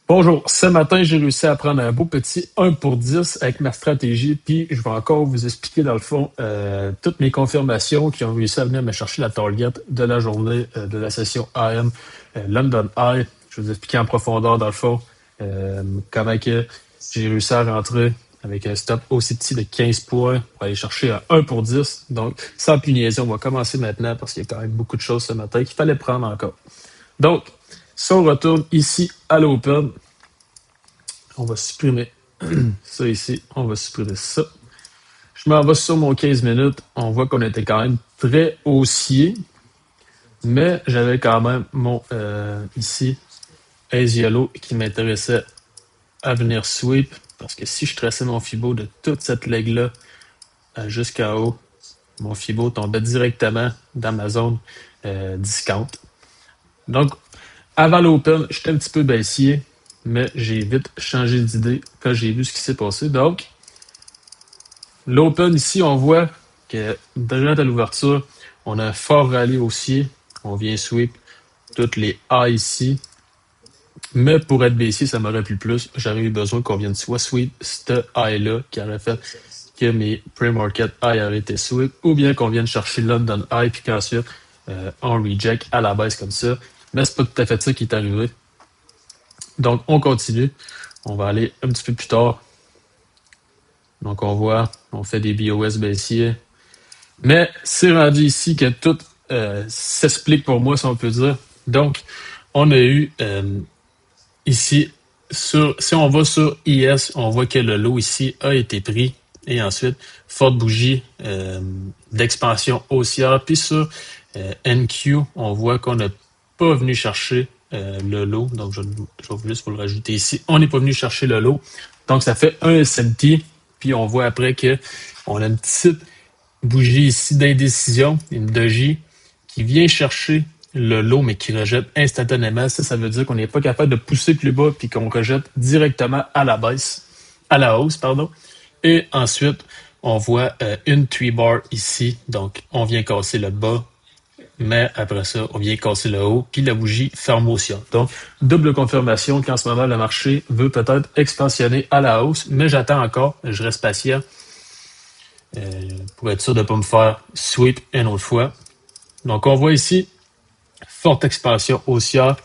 Bonjour, ce matin, j'ai réussi à prendre un beau petit 1 pour 10 avec ma stratégie, puis je vais encore vous expliquer dans le fond toutes mes confirmations qui ont réussi à venir me chercher la target de la journée de la session AM London High. Je vais vous expliquer en profondeur dans le fond comment que j'ai réussi à rentrer avec un stop aussi petit de 15 points pour aller chercher un 1 pour 10. Donc, sans plus niaiser, on va commencer maintenant parce qu'il y a quand même beaucoup de choses ce matin qu'il fallait prendre encore. Donc, si on retourne ici à l'Open, on va supprimer ça ici. On va supprimer ça. Je m'en vais sur mon 15 minutes. On voit qu'on était quand même très haussier. Mais j'avais quand même mon ici Ace Yellow qui m'intéressait à venir sweep. Parce que si je traçais mon Fibo de toute cette leg-là jusqu'en haut, mon Fibo tombait directement dans ma zone discount. Donc, avant l'open, j'étais un petit peu baissier, mais j'ai vite changé d'idée quand j'ai vu ce qui s'est passé. Donc, l'open ici, on voit que déjà à l'ouverture, on a un fort rallye haussier. On vient sweep toutes les A ici. Mais pour être baissier, ça m'aurait plu plus. J'aurais eu besoin qu'on vienne soit sweep ce high-là qui aurait fait que mes pre-market high auraient été sweep, ou bien qu'on vienne chercher London high puis qu'ensuite on reject à la baisse comme ça. Mais c'est pas tout à fait ça qui est arrivé. Donc, on continue. On va aller un petit peu plus tard. Donc, on voit, on fait des BOS baissiers. Mais c'est rendu ici que tout s'explique pour moi, si on peut dire. Donc, on a eu ici, si on va sur IS, on voit que le lot ici a été pris. Et ensuite, forte bougie d'expansion haussière. Puis sur NQ, on voit qu'on n'a pas venu chercher le lot. Donc, je vais juste vous le rajouter ici. On n'est pas venu chercher le lot. Donc, ça fait un SMT. Puis, on voit après que on a une petite bougie ici d'indécision, une doji, qui vient chercher le lot, mais qui rejette instantanément. Ça veut dire qu'on n'est pas capable de pousser plus bas puis qu'on rejette directement à la baisse, à la hausse, pardon. Et ensuite, on voit une 3 bar ici. Donc, on vient casser le bas, mais après ça, on vient casser le haut, puis la bougie ferme haussière. Donc, double confirmation qu'en ce moment, le marché veut peut-être expansionner à la hausse, mais j'attends encore, je reste patient pour être sûr de ne pas me faire sweep une autre fois. Donc, on voit ici, forte expansion haussière.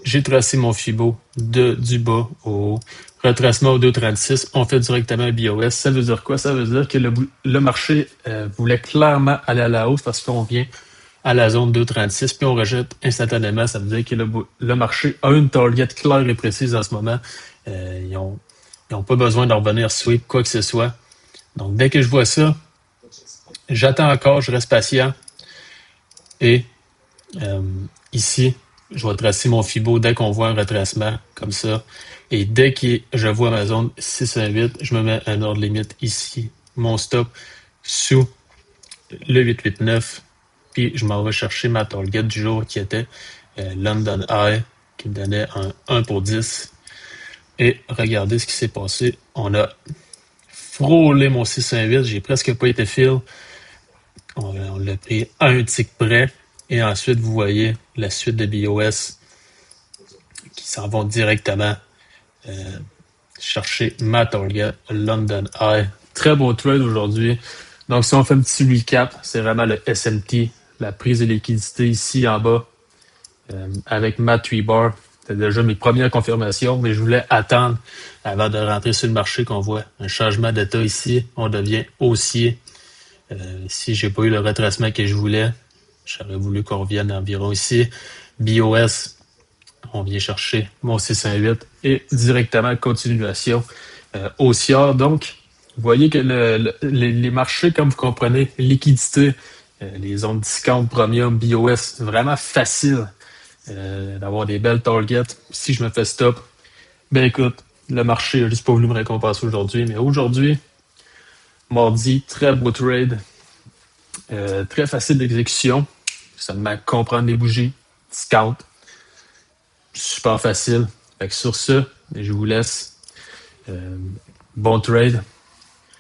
J'ai tracé mon Fibo du bas au haut. Retracement au 2,36. On fait directement un BOS. Ça veut dire quoi? Ça veut dire que le marché voulait clairement aller à la hausse parce qu'on vient à la zone 2,36 puis on rejette instantanément. Ça veut dire que le marché a une target claire et précise en ce moment. Ils n'ont pas besoin d'en revenir sweep, quoi que ce soit. Donc, dès que je vois ça, j'attends encore, je reste patient. Et ici, je vais tracer mon Fibo dès qu'on voit un retracement comme ça. Et dès que je vois ma zone 618, je me mets un ordre limite ici. Mon stop sous le 889. Puis je m'en vais chercher ma target du jour qui était London High, qui me donnait un 1 pour 10. Et regardez ce qui s'est passé. On a frôlé mon 618. J'ai presque pas été fill. On l'a pris à un tick près. Et ensuite, vous voyez la suite de BOS qui s'en vont directement chercher ma target London High. Très beau trade aujourd'hui. Donc, si on fait un petit recap, c'est vraiment le SMT, la prise de liquidité ici en bas avec ma 3 bar. C'est déjà mes premières confirmations, mais je voulais attendre avant de rentrer sur le marché qu'on voit un changement d'état ici. On devient haussier. Si j'ai pas eu le retracement que je voulais, j'aurais voulu qu'on revienne environ ici. BOS, on vient chercher mon 618 et directement continuation haussière. Donc, vous voyez que les marchés, comme vous comprenez, liquidité, les zones discount, premium, BOS, vraiment facile d'avoir des belles targets. Si je me fais stop, ben écoute, le marché n'a juste pas voulu me récompenser aujourd'hui, mais aujourd'hui, mardi, très beau trade, très facile d'exécution, seulement comprendre les bougies, discount, super facile. Fait que sur ce, je vous laisse. Bon trade.